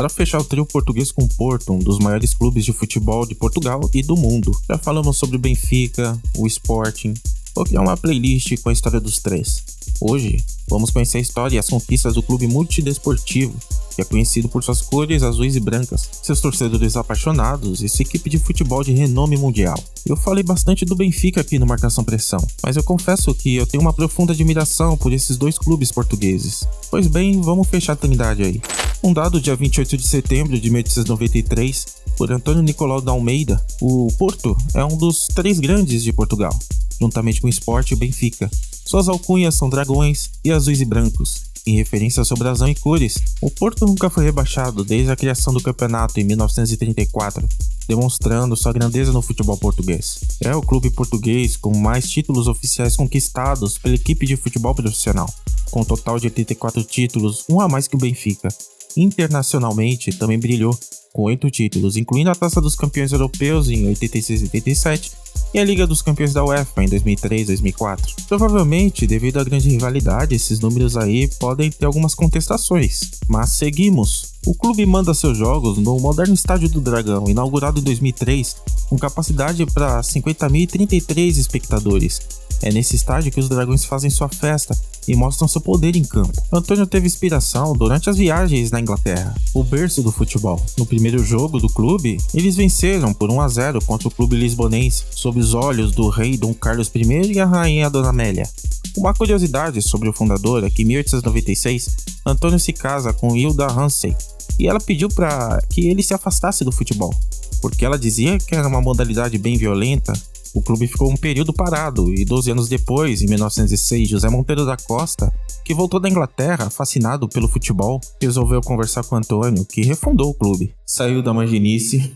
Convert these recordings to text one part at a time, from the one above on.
bora fechar o trio português com o Porto, um dos maiores clubes de futebol de Portugal e do mundo. Já falamos sobre o Benfica, o Sporting, vou criar uma playlist com a história dos três. Hoje, vamos conhecer a história e as conquistas do clube multidesportivo, que é conhecido por suas cores azuis e brancas, seus torcedores apaixonados e sua equipe de futebol de renome mundial. Eu falei bastante do Benfica aqui no Marcação Pressão, mas eu confesso que eu tenho uma profunda admiração por esses dois clubes portugueses. Pois bem, vamos fechar a trindade aí. Fundado dia 28 de setembro de 1893 por Antônio Nicolau da Almeida, o Porto é um dos três grandes de Portugal, juntamente com o Sport e o Benfica. Suas alcunhas são dragões e azuis e brancos, em referência ao seu brasão e cores. O Porto nunca foi rebaixado desde a criação do campeonato em 1934, demonstrando sua grandeza no futebol português. É o clube português com mais títulos oficiais conquistados pela equipe de futebol profissional, com um total de 84 títulos, um a mais que o Benfica. Internacionalmente também brilhou, com 8 títulos, incluindo a Taça dos Campeões Europeus em 86 e 87 e a Liga dos Campeões da UEFA em 2003 e 2004. Provavelmente, devido à grande rivalidade, esses números aí podem ter algumas contestações, mas seguimos. O clube manda seus jogos no moderno Estádio do Dragão, inaugurado em 2003, com capacidade para 50.033 espectadores. É nesse estádio que os dragões fazem sua festa e mostram seu poder em campo. Antônio teve inspiração durante as viagens na Inglaterra, o berço do futebol. No primeiro jogo do clube, eles venceram por 1-0 contra o clube lisbonense, sob os olhos do rei Dom Carlos I e a rainha Dona Amélia. Uma curiosidade sobre o fundador é que em 1896, Antônio se casa com Hilda Hansey e ela pediu para que ele se afastasse do futebol, porque ela dizia que era uma modalidade bem violenta. O clube ficou um período parado e 12 anos depois, em 1906, José Monteiro da Costa, que voltou da Inglaterra fascinado pelo futebol, resolveu conversar com Antônio, que refundou o clube. Saiu da manjinice.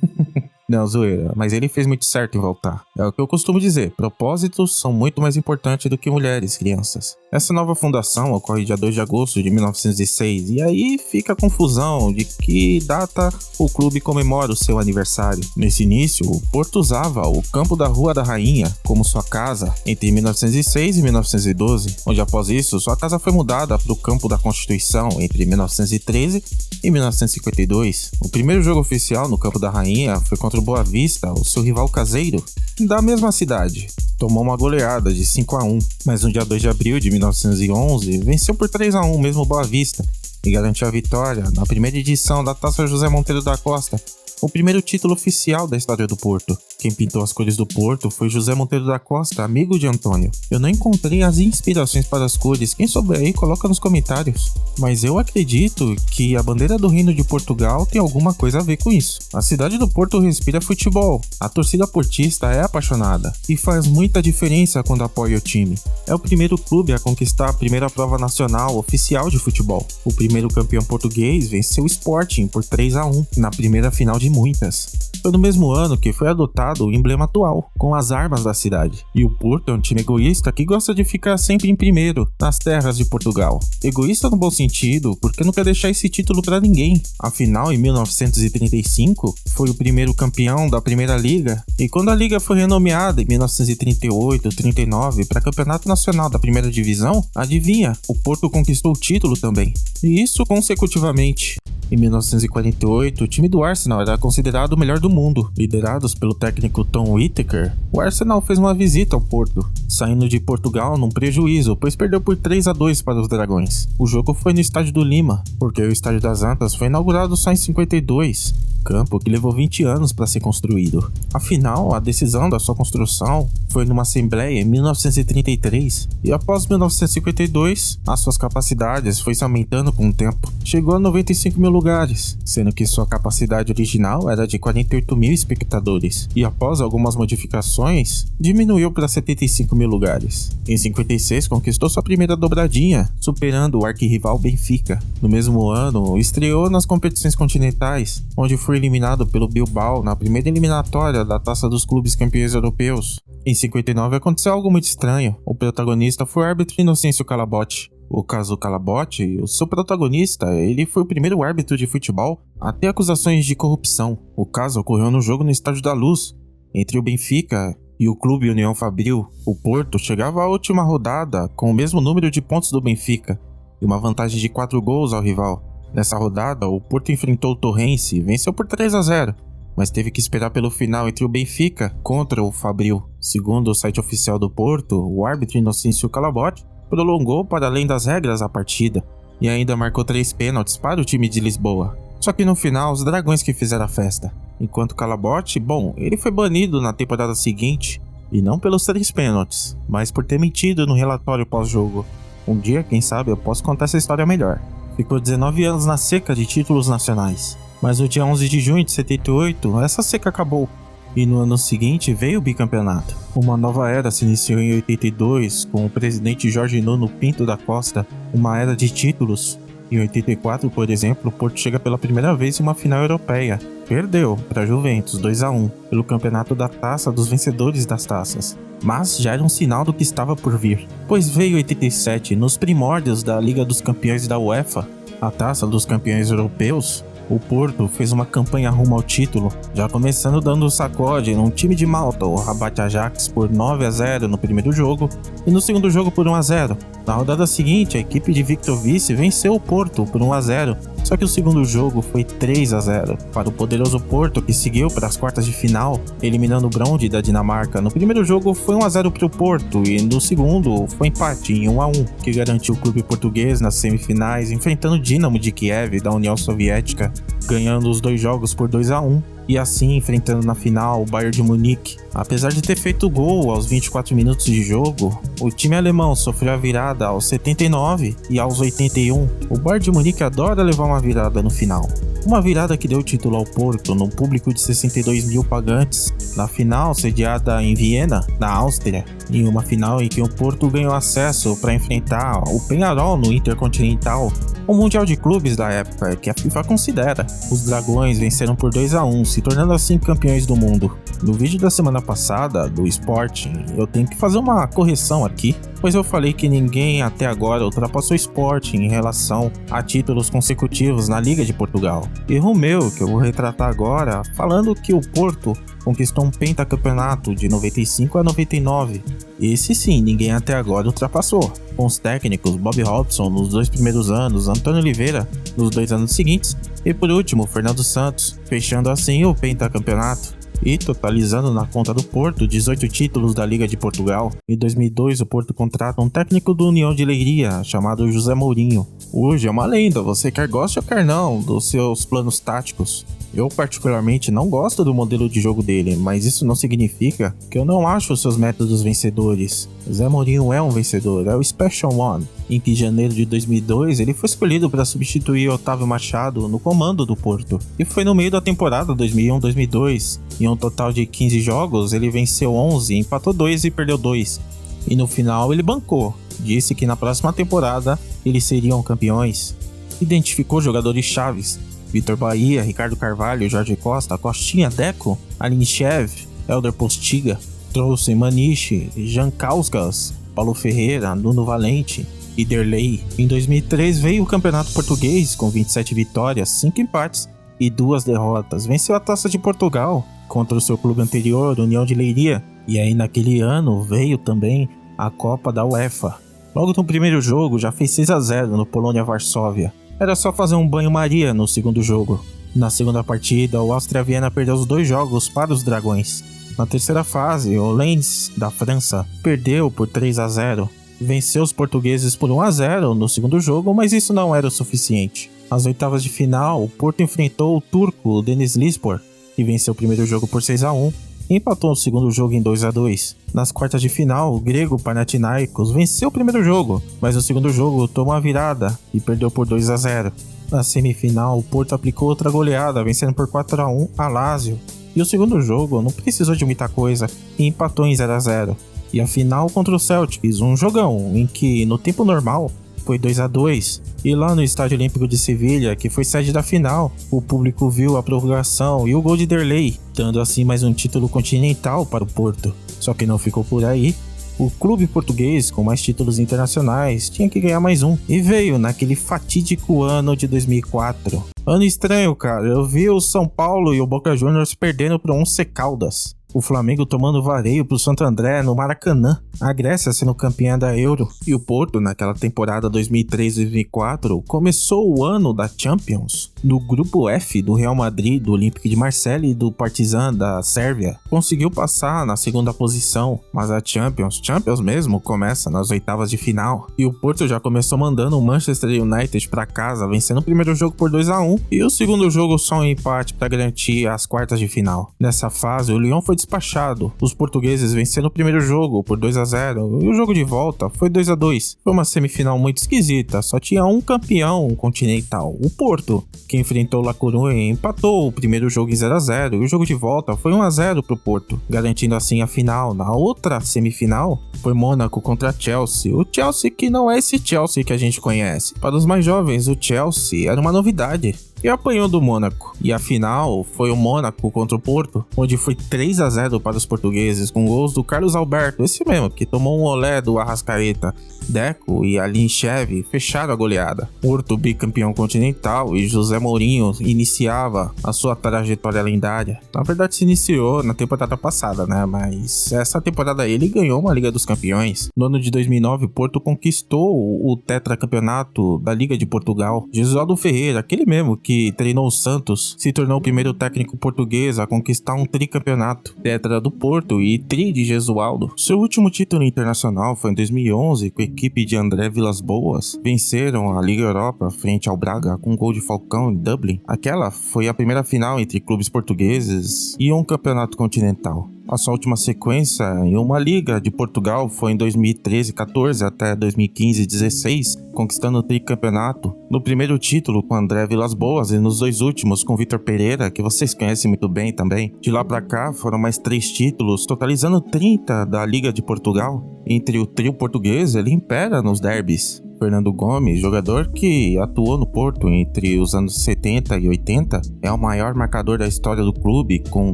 Não, zoeira, mas ele fez muito certo em voltar. É o que eu costumo dizer, propósitos são muito mais importantes do que mulheres, crianças. Essa nova fundação ocorre dia 2 de agosto de 1906, e aí fica a confusão de que data o clube comemora o seu aniversário. Nesse início, o Porto usava o campo da Rua da Rainha como sua casa entre 1906 e 1912, onde após isso, sua casa foi mudada para o campo da Constituição entre 1913 e 1952. O primeiro jogo oficial no campo da Rainha foi contra o Boa Vista, o seu rival caseiro, da mesma cidade. Tomou uma goleada de 5-1, mas no dia 2 de abril de 1911 venceu por 3-1 mesmo o Boa Vista e garantiu a vitória na primeira edição da Taça José Monteiro da Costa, o primeiro título oficial da história do Porto. Quem pintou as cores do Porto foi José Monteiro da Costa, amigo de Antônio. Eu não encontrei as inspirações para as cores, quem souber aí coloca nos comentários. Mas eu acredito que a bandeira do Reino de Portugal tem alguma coisa a ver com isso. A cidade do Porto respira futebol, a torcida portista é apaixonada e faz muita diferença quando apoia o time. É o primeiro clube a conquistar a primeira prova nacional oficial de futebol. O primeiro campeão português venceu o Sporting por 3-1 na primeira final de muitas. Foi no mesmo ano que foi adotado o emblema atual, com as armas da cidade. E o Porto é um time egoísta que gosta de ficar sempre em primeiro, nas terras de Portugal. Egoísta no bom sentido, porque não quer deixar esse título para ninguém. Afinal, em 1935, foi o primeiro campeão da Primeira Liga, e quando a Liga foi renomeada em 1938-39 para Campeonato Nacional da Primeira Divisão, adivinha, o Porto conquistou o título também. E isso consecutivamente. Em 1948, o time do Arsenal era considerado o melhor do mundo. Liderados pelo técnico Tom Whittaker, o Arsenal fez uma visita ao Porto, saindo de Portugal num prejuízo, pois perdeu por 3-2 para os Dragões. O jogo foi no Estádio do Lima, porque o Estádio das Antas foi inaugurado só em 52, campo que levou 20 anos para ser construído. Afinal, a decisão da sua construção foi numa assembleia em 1933, e após 1952, as suas capacidades foi se aumentando com o tempo. Chegou a 95 mil lugares, sendo que sua capacidade original era de 48 mil espectadores, e após algumas modificações, diminuiu para 75 mil lugares. Em 56, conquistou sua primeira dobradinha, superando o arquirrival Benfica. No mesmo ano, estreou nas competições continentais, onde foi eliminado pelo Bilbao na primeira eliminatória da Taça dos Clubes Campeões Europeus. Em 59 aconteceu algo muito estranho. O protagonista foi o árbitro Inocêncio Calabote. O caso Calabote, o seu protagonista, ele foi o primeiro árbitro de futebol a ter acusações de corrupção. O caso ocorreu no jogo no Estádio da Luz, entre o Benfica e o Clube União Fabril. O Porto chegava à última rodada com o mesmo número de pontos do Benfica e uma vantagem de 4 gols ao rival. Nessa rodada, o Porto enfrentou o Torrense e venceu por 3-0, mas teve que esperar pelo final entre o Benfica contra o Fabril. Segundo o site oficial do Porto, o árbitro Inocêncio Calabote prolongou para além das regras a partida e ainda marcou 3 pênaltis para o time de Lisboa. Só que no final, os Dragões que fizeram a festa. Enquanto Calabote, ele foi banido na temporada seguinte, e não pelos 3 pênaltis, mas por ter mentido no relatório pós-jogo. Um dia, quem sabe, eu posso contar essa história melhor. Ficou 19 anos na seca de títulos nacionais, mas no dia 11 de junho de 78, essa seca acabou. E no ano seguinte veio o bicampeonato. Uma nova era se iniciou em 82 com o presidente Jorge Nuno Pinto da Costa, uma era de títulos. Em 84, por exemplo, o Porto chega pela primeira vez em uma final europeia. Perdeu para a Juventus 2-1 pelo campeonato da taça dos vencedores das taças. Mas já era um sinal do que estava por vir. Pois veio 87, nos primórdios da Liga dos Campeões da UEFA, a taça dos campeões europeus. O Porto fez uma campanha rumo ao título, já começando dando sacode num time de Malta, o Rabat Ajax, por 9-0 no primeiro jogo e no segundo jogo por 1-0. Na rodada seguinte, a equipe de Victor Vice venceu o Porto por 1-0, só que o segundo jogo foi 3-0 para o poderoso Porto, que seguiu para as quartas de final, eliminando o Brøndby da Dinamarca. No primeiro jogo foi 1-0 para o Porto e no segundo foi empate em 1-1, que garantiu o clube português nas semifinais, enfrentando o Dinamo de Kiev da União Soviética, ganhando os 2 jogos por 2-1. E assim, enfrentando na final o Bayern de Munique. Apesar de ter feito gol aos 24 minutos de jogo, o time alemão sofreu a virada aos 79 e aos 81. O Bayern de Munique adora levar uma virada no final. Uma virada que deu título ao Porto num público de 62 mil pagantes, na final sediada em Viena, na Áustria, em uma final em que o Porto ganhou acesso para enfrentar o Peñarol no Intercontinental, o Mundial de Clubes da época que a FIFA considera. Os Dragões venceram por 2-1, se tornando assim campeões do mundo. No vídeo da semana passada, do Sporting, eu tenho que fazer uma correção aqui, pois eu falei que ninguém até agora ultrapassou o Sporting em relação a títulos consecutivos na Liga de Portugal. Erro meu, que eu vou retratar agora, falando que o Porto conquistou um pentacampeonato de 95 a 99. Esse sim, ninguém até agora ultrapassou. Com os técnicos Bob Robson nos 2 primeiros anos, Antônio Oliveira nos 2 anos seguintes e por último Fernando Santos, fechando assim o pentacampeonato e totalizando na conta do Porto 18 títulos da Liga de Portugal. Em 2002 o Porto contrata um técnico do União de Leiria chamado José Mourinho. Hoje é uma lenda, você quer goste ou quer não, dos seus planos táticos. Eu particularmente não gosto do modelo de jogo dele, mas isso não significa que eu não acho os seus métodos vencedores. Zé Mourinho é um vencedor, é o Special One. Em que em janeiro de 2002 ele foi escolhido para substituir Otávio Machado no comando do Porto. E foi no meio da temporada 2001-2002. Em um total de 15 jogos ele venceu 11, empatou 2 e perdeu 2. E no final ele bancou, disse que na próxima temporada eles seriam campeões. Identificou jogadores chaves: Vitor Bahia, Ricardo Carvalho, Jorge Costa, Costinha, Deco, Alinchev, Elder Postiga, trouxe Maniche, Jan Kauskas, Paulo Ferreira, Nuno Valente e Derlei. Em 2003 veio o Campeonato Português com 27 vitórias, 5 empates e 2 derrotas. Venceu a Taça de Portugal contra o seu clube anterior, União de Leiria. E aí naquele ano veio também a Copa da UEFA. Logo no primeiro jogo já fez 6-0 no Polônia-Varsóvia. Era só fazer um banho-maria no segundo jogo. Na segunda partida, o Áustria Viena perdeu os 2 jogos para os Dragões. Na terceira fase, o Lens, da França, perdeu por 3-0. Venceu os portugueses por 1-0 no segundo jogo, mas isso não era o suficiente. Às oitavas de final, o Porto enfrentou o turco Denizlispor, que venceu o primeiro jogo por 6-1 e empatou o segundo jogo em 2-2. Nas quartas de final, o grego Panathinaikos venceu o primeiro jogo, mas no segundo jogo tomou a virada e perdeu por 2-0. Na semifinal, o Porto aplicou outra goleada, vencendo por 4-1 a Lazio. E o segundo jogo não precisou de muita coisa e empatou em 0-0. E a final contra o Celtics, um jogão em que no tempo normal foi 2-2. E lá no Estádio Olímpico de Sevilha, que foi sede da final, o público viu a prorrogação e o gol de Derlei, dando assim mais um título continental para o Porto. Só que não ficou por aí. O clube português, com mais títulos internacionais, tinha que ganhar mais um. E veio naquele fatídico ano de 2004. Ano estranho, cara. Eu vi o São Paulo e o Boca Juniors perdendo para o Once Caldas. O Flamengo tomando vareio pro Santo André no Maracanã. A Grécia sendo campeã da Euro. E o Porto, naquela temporada 2003-2004, começou o ano da Champions no grupo F do Real Madrid, do Olympique de Marseille e do Partizan da Sérvia. Conseguiu passar na segunda posição, mas a Champions mesmo, começa nas oitavas de final. E o Porto já começou mandando o Manchester United pra casa, vencendo o primeiro jogo por 2-1 e o segundo jogo só um empate para garantir as quartas de final. Nessa fase, o Lyon foi despachado. Os portugueses venceram o primeiro jogo por 2-0 e o jogo de volta foi 2-2. Foi uma semifinal muito esquisita, só tinha um campeão continental, o Porto, que enfrentou o La Coruña e empatou o primeiro jogo em 0-0 e o jogo de volta foi 1-0 pro Porto, garantindo assim a final. Na outra semifinal foi Mônaco contra Chelsea, o Chelsea que não é esse Chelsea que a gente conhece. Para os mais jovens, o Chelsea era uma novidade e apanhou do Mônaco. E a final foi o Mônaco contra o Porto, onde foi 3-0 para os portugueses, com gols do Carlos Alberto, esse mesmo, que tomou um olé do Arrascaeta. Deco e Alinchev fecharam a goleada. Porto bicampeão continental e José Mourinho iniciava a sua trajetória lendária. Na verdade se iniciou na temporada passada, né? Mas essa temporada ele ganhou uma Liga dos Campeões. No ano de 2009, Porto conquistou o tetracampeonato da Liga de Portugal. Jesualdo Ferreira, aquele mesmo que treinou o Santos, se tornou o primeiro técnico português a conquistar um tricampeonato. Tetra do Porto e tri de Jesualdo. Seu último título internacional foi em 2011, com a equipe de André Vilas-Boas venceram a Liga Europa frente ao Braga com um gol de Falcão em Dublin. Aquela foi a primeira final entre clubes portugueses e um campeonato continental. A sua última sequência em uma Liga de Portugal foi em 2013-14 até 2015-16, conquistando o tricampeonato. No primeiro título com André Vilas-Boas e nos dois últimos com Vitor Pereira, que vocês conhecem muito bem também. De lá pra cá foram mais 3 títulos, totalizando 30 da Liga de Portugal. Entre o trio português, ele impera nos derbys. Fernando Gomes, jogador que atuou no Porto entre os anos 70 e 80, é o maior marcador da história do clube, com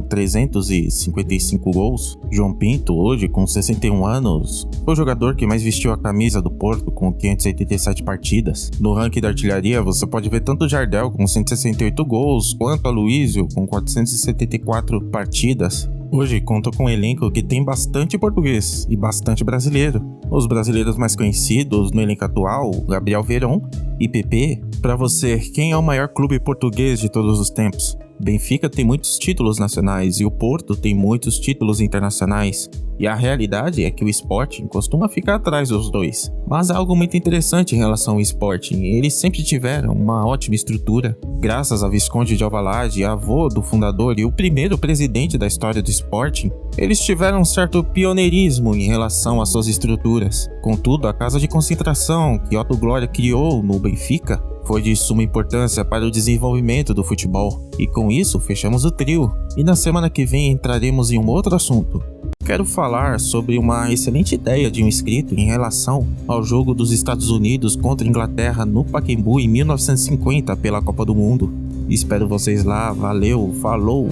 355 gols. João Pinto, hoje com 61 anos, foi o jogador que mais vestiu a camisa do Porto, com 587 partidas. No ranking da artilharia, você pode ver tanto o Jardel, com 168 gols, quanto Aloísio, com 474 partidas. Hoje conta com um elenco que tem bastante português e bastante brasileiro. Os brasileiros mais conhecidos no elenco atual, Gabriel Veron e Pepe. Para você, quem é o maior clube português de todos os tempos? Benfica tem muitos títulos nacionais e o Porto tem muitos títulos internacionais. E a realidade é que o Sporting costuma ficar atrás dos dois. Mas há algo muito interessante em relação ao Sporting. Eles sempre tiveram uma ótima estrutura. Graças a Visconde de Alvalade, avô do fundador e o primeiro presidente da história do Sporting, eles tiveram um certo pioneirismo em relação às suas estruturas. Contudo, a casa de concentração que Otto Glória criou no Benfica foi de suma importância para o desenvolvimento do futebol. E com isso, fechamos o trio. E na semana que vem entraremos em um outro assunto. Quero falar sobre uma excelente ideia de um inscrito em relação ao jogo dos Estados Unidos contra a Inglaterra no Pacaembu em 1950 pela Copa do Mundo. Espero vocês lá, valeu, falou!